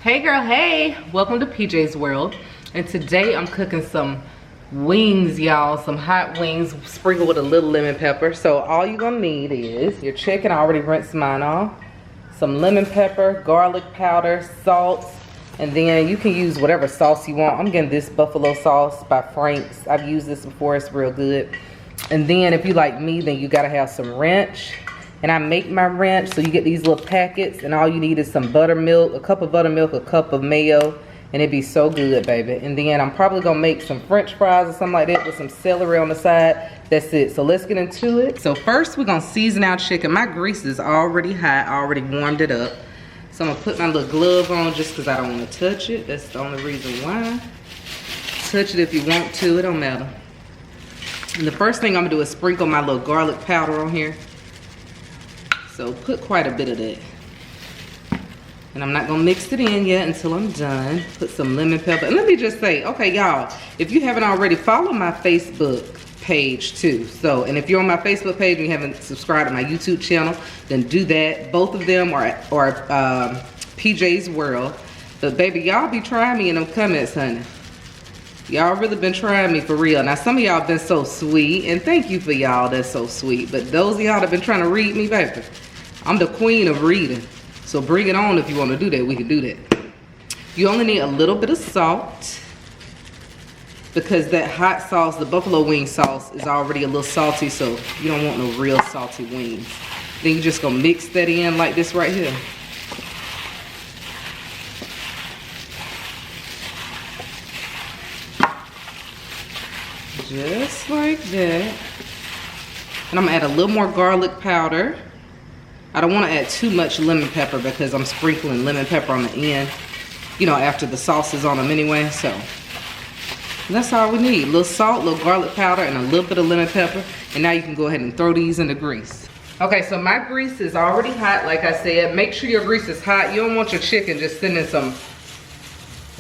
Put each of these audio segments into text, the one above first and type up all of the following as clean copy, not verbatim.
Hey girl, hey, welcome to PJ's World. And today I'm cooking some wings, y'all, some hot wings sprinkled with a little lemon pepper. So all you're gonna need is your chicken. I already rinsed mine off, some lemon pepper, garlic powder, salt, and then you can use whatever sauce you want. I'm getting this buffalo sauce by Frank's. I've used this before, it's real good. And then if you like me, then you gotta have some ranch. And I make my ranch, so you get these little packets, and all you need is some buttermilk, a cup of buttermilk, a cup of mayo, and it'd be so good, baby. And then I'm probably gonna make some French fries or something like that with some celery on the side. That's it. So let's get into it. So first we're gonna season our chicken. My grease is already hot. I already warmed it up. So I'm gonna put my little glove on just because I don't want to touch it. That's the only reason why. Touch it if you want to, it don't matter. And the first thing I'm gonna do is sprinkle my little garlic powder on here. So put quite a bit of that. And I'm not gonna mix it in yet until I'm done. Put some lemon pepper. And let me just say, okay, y'all, if you haven't already, follow my Facebook page too. So, and if you're on my Facebook page and you haven't subscribed to my YouTube channel, then do that. Both of them are PJ's World. But baby, y'all be trying me in them comments, honey. Y'all really been trying me for real. Now some of y'all been so sweet, and thank you for y'all that's so sweet. But those of y'all that been trying to read me, baby, I'm the queen of reading. So bring it on if you want to do that, we can do that. You only need a little bit of salt because that hot sauce, the buffalo wing sauce, is already a little salty, so you don't want no real salty wings. Then you're just gonna mix that in like this right here. Just like that. And I'm gonna add a little more garlic powder. I don't want to add too much lemon pepper because I'm sprinkling lemon pepper on the end, you know, after the sauce is on them anyway. So that's all we need. A little salt, a little garlic powder, and a little bit of lemon pepper. And now you can go ahead and throw these in the grease. Okay, so my grease is already hot, like I said. Make sure your grease is hot. You don't want your chicken just sitting in some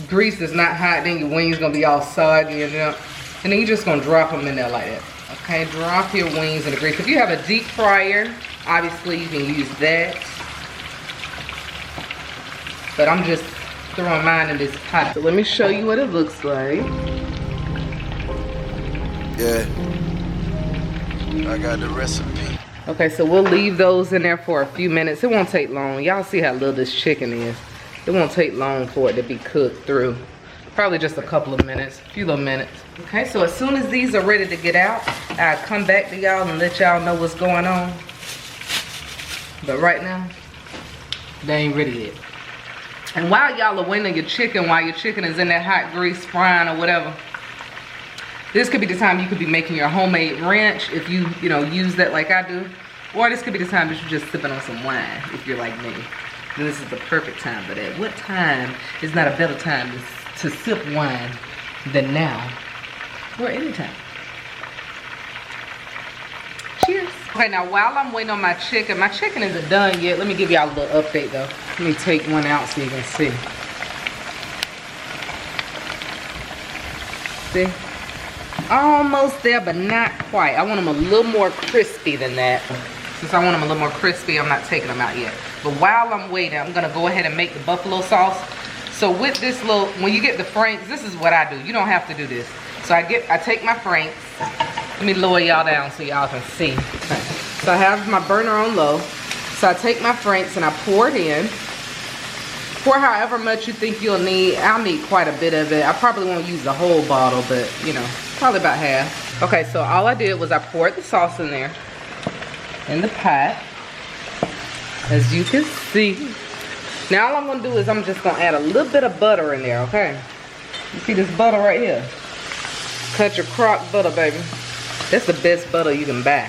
grease that's not hot, then your wings gonna be all soggy, you know. And then you're just gonna drop them in there like that. Okay, drop your wings in the grease. If you have a deep fryer, obviously you can use that. But I'm just throwing mine in this pot. So let me show you what it looks like. Yeah, I got the recipe. Okay, so we'll leave those in there for a few minutes. It won't take long. Y'all see how little this chicken is. It won't take long for it to be cooked through. Probably just a couple of minutes, a few little minutes. Okay, so as soon as these are ready to get out, I'll come back to y'all and let y'all know what's going on. But right now, they ain't ready yet. And while y'all are waiting on your chicken, while your chicken is in that hot grease frying or whatever, this could be the time you could be making your homemade ranch if you use that like I do. Or this could be the time that you're just sipping on some wine if you're like me. Then this is the perfect time for that. What time is not a better time to sip wine than now or anytime? Cheers. Okay, now while I'm waiting on my chicken isn't done yet. Let me give y'all a little update though. Let me take one out so you can see. See? Almost there, but not quite. I want them a little more crispy than that. Since I want them a little more crispy, I'm not taking them out yet. But while I'm waiting, I'm gonna go ahead and make the buffalo sauce. So with this little, when you get the Frank's, this is what I do. You don't have to do this. So I take my Frank's. Let me lower y'all down so y'all can see. Okay. So I have my burner on low. So I take my Frank's and I pour it in. Pour however much you think you'll need. I'll need quite a bit of it. I probably won't use the whole bottle, but you know, probably about half. Okay, so all I did was I poured the sauce in there, in the pot, as you can see. Now all I'm gonna do is I'm just gonna add a little bit of butter in there, okay? You see this butter right here? Country crock butter, baby. That's the best butter you can buy.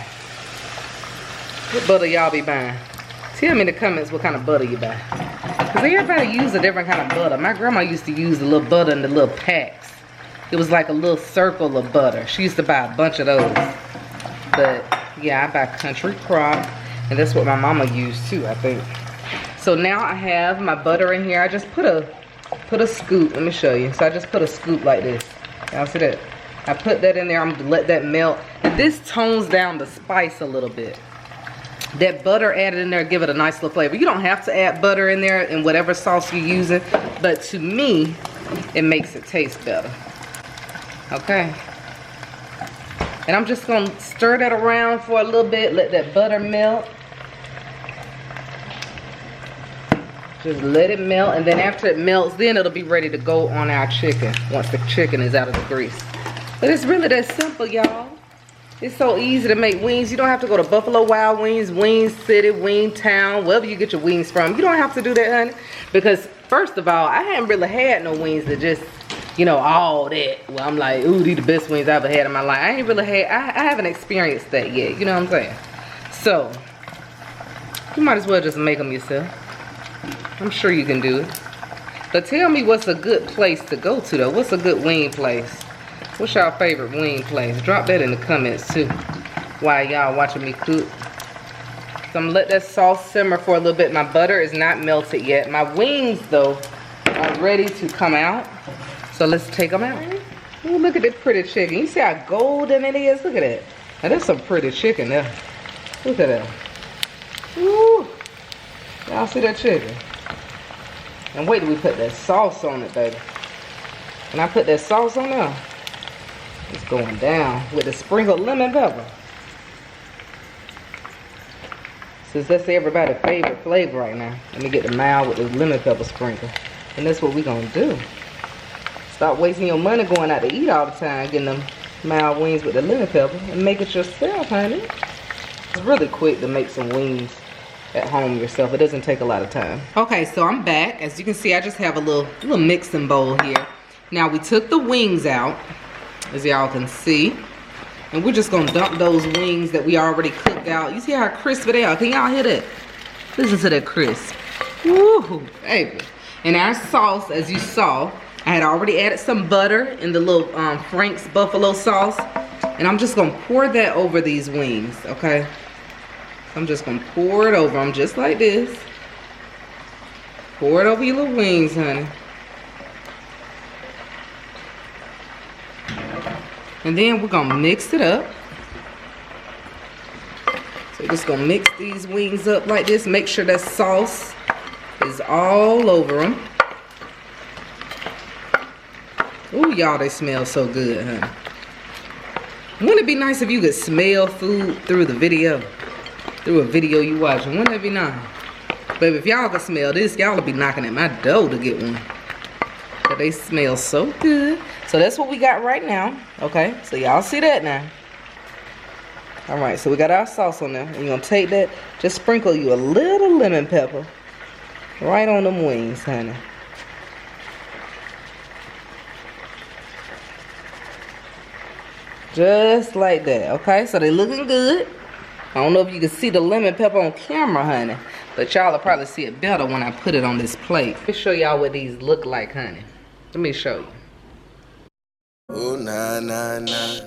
What butter y'all be buying? Tell me in the comments what kind of butter you buy. Cause everybody use a different kind of butter. My grandma used to use the little butter in the little packs. It was like a little circle of butter. She used to buy a bunch of those. But yeah, I buy country crock. And that's what my mama used too, I think. So now I have my butter in here. I just put a scoop. Let me show you. So I just put a scoop like this. Y'all see that? I put that in there. I'm gonna let that melt. And this tones down the spice a little bit. That butter added in there give it a nice little flavor. You don't have to add butter in there in whatever sauce you're using, but to me, it makes it taste better. Okay. And I'm just gonna stir that around for a little bit, let that butter melt. Just let it melt, and then after it melts, then it'll be ready to go on our chicken once the chicken is out of the grease. But it's really that simple, y'all. It's so easy to make wings. You don't have to go to Buffalo Wild Wings, Wing City, Wing Town, wherever you get your wings from. You don't have to do that, honey. Because first of all, I haven't really had no wings that just, you know, all that. Well, I'm like, ooh, these the best wings I ever had in my life. I ain't really had, I haven't experienced that yet. You know what I'm saying? So, you might as well just make them yourself. I'm sure you can do it. But tell me what's a good place to go to, though. What's a good wing place? What's y'all favorite wing place? Drop that in the comments, too, while y'all watching me cook. So I'm gonna let that sauce simmer for a little bit. My butter is not melted yet. My wings, though, are ready to come out. So let's take them out. Ooh, look at this pretty chicken. You see how golden it is? Look at that. Now, that's some pretty chicken there. Look at that. Ooh. Y'all see that chicken? And wait till we put that sauce on it, baby. When I put that sauce on there, it's going down with the sprinkled lemon pepper. Since that's everybody's favorite flavor right now, let me get the mild with the lemon pepper sprinkle. And that's what we're gonna do. Stop wasting your money going out to eat all the time, getting them mild wings with the lemon pepper, and make it yourself, honey. It's really quick to make some wings at home yourself. It doesn't take a lot of time. Okay, so I'm back. As you can see, I just have a little mixing bowl here. Now we took the wings out, as y'all can see, and we're just gonna dump those wings that we already cooked out. You see how crisp they are? Can y'all hear that? Listen to that crisp. Woo, baby. And our sauce, as you saw, I had already added some butter in the little Frank's buffalo sauce, and I'm just gonna pour that over these wings, okay? I'm just gonna pour it over them just like this. Pour it over your little wings, honey. And then we're gonna mix it up. So we're just gonna mix these wings up like this. Make sure that sauce is all over them. Ooh, y'all, they smell so good, honey. Wouldn't it be nice if you could smell food through the video? Through a video you watching? Wouldn't that be nice? Baby, if y'all could smell this, y'all would be knocking at my door to get one. But they smell so good. So that's what we got right now. Okay, so y'all see that now. Alright, so we got our sauce on there. And you're gonna take that, just sprinkle you a little lemon pepper right on them wings, honey. Just like that, okay? So they looking good. I don't know if you can see the lemon pepper on camera, honey, but y'all will probably see it better when I put it on this plate. Let me show y'all what these look like, honey. Let me show you. Oh, nah, nah, nah.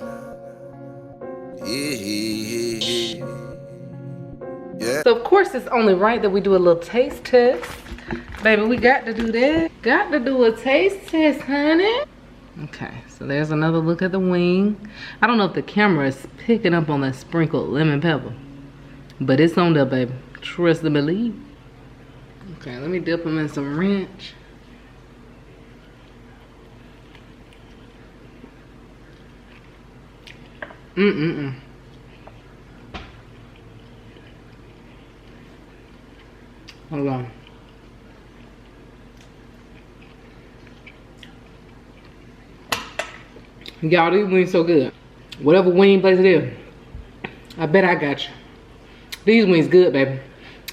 Yeah. So, of course, it's only right that we do a little taste test. Baby, we got to do that. Got to do a taste test, honey. Okay, so there's another look at the wing. I don't know if the camera is picking up on that sprinkled lemon pepper, but it's on there, baby. Trust and believe. Okay, let me dip them in some ranch. Hold on. Y'all, these wings so good. Whatever wing place it is, I bet I got you. These wings good, baby.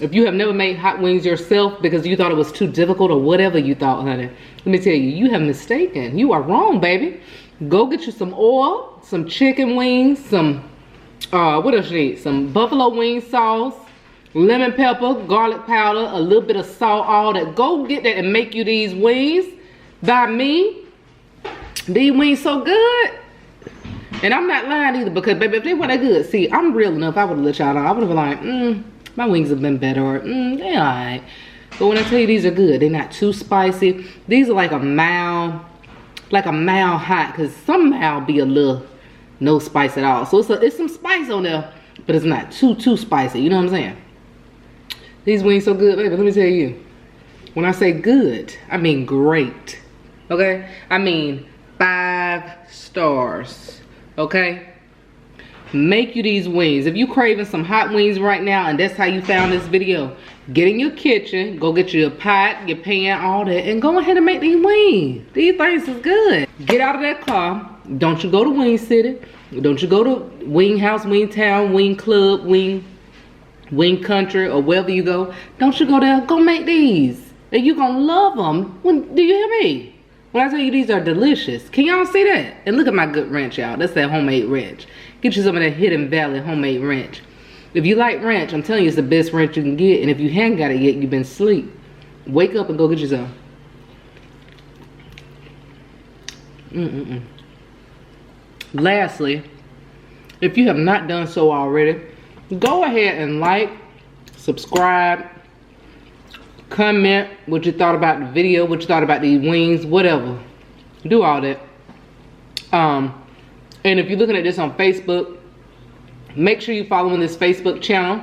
If you have never made hot wings yourself because you thought it was too difficult or whatever you thought, honey, let me tell you, you have mistaken. You are wrong, baby. Go get you some oil, some chicken wings, some, what else you need? Some buffalo wing sauce, lemon pepper, garlic powder, a little bit of salt, all that. Go get that and make you these wings by me. These wings so good. And I'm not lying either, because baby, if they weren't that good, see, I'm real enough, I would have let y'all know. I would have been like, my wings have been better, or they alright. But when I tell you these are good, they're not too spicy. These are like a mild hot, because some mild be a little no spice at all. So it's some spice on there, but it's not too spicy, you know what I'm saying? These wings so good, baby. Let me tell you. When I say good, I mean great. Okay? I mean 5 stars. Okay? Make you these wings. If you craving some hot wings right now and that's how you found this video, get in your kitchen, go get your pot, your pan, all that, and go ahead and make these wings. These things is good. Get out of that car. Don't you go to Wing City. Don't you go to Wing House, Wing Town, Wing Club, Wing Country, or wherever you go. Don't you go there. Go make these. And you're gonna love them. Do you hear me? When I tell you these are delicious. Can y'all see that? And look at my good ranch, y'all. That's that homemade ranch. Get you some of that Hidden Valley homemade ranch. If you like ranch, I'm telling you it's the best ranch you can get. And if you haven't got it yet, you've been asleep. Wake up and go get you some. Lastly, if you have not done so already, go ahead and like, subscribe, comment what you thought about the video, what you thought about these wings, whatever. Do all that. And if you're looking at this on Facebook, make sure you're following this Facebook channel.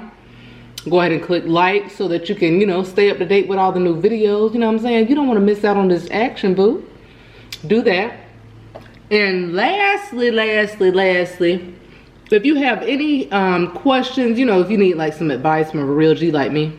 Go ahead and click like so that you can, you know, stay up to date with all the new videos. You know what I'm saying? You don't want to miss out on this action, boo. Do that. And lastly, if you have any questions, you know, if you need like some advice from a real G like me,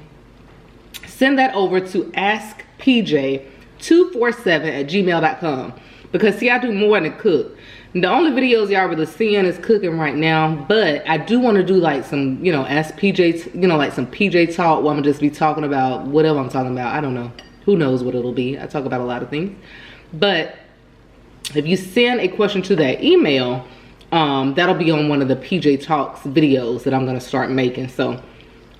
send that over to askpj247@gmail.com. Because see, I do more than cook. The only videos y'all really seeing is cooking right now, but I do want to do like some, you know, Ask PJ, you know, like some PJ talk where I'm gonna just be talking about whatever I'm talking about. I don't know. Who knows what it'll be. I talk about a lot of things. But if you send a question to that email, that'll be on one of the PJ Talks videos that I'm gonna start making. So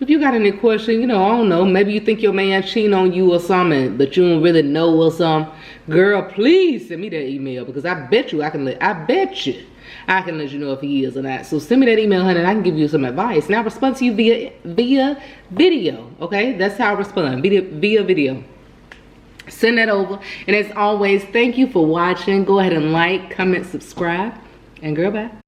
if you got any question, you know, I don't know, maybe you think your man cheating on you or something, but you don't really know or something, girl, please send me that email, because I bet you I can let you know if he is or not. So send me that email, honey, and I can give you some advice. And I'll respond to you via video, okay? That's how I respond, via video. Send that over. And as always, thank you for watching. Go ahead and like, comment, subscribe, and girl, bye.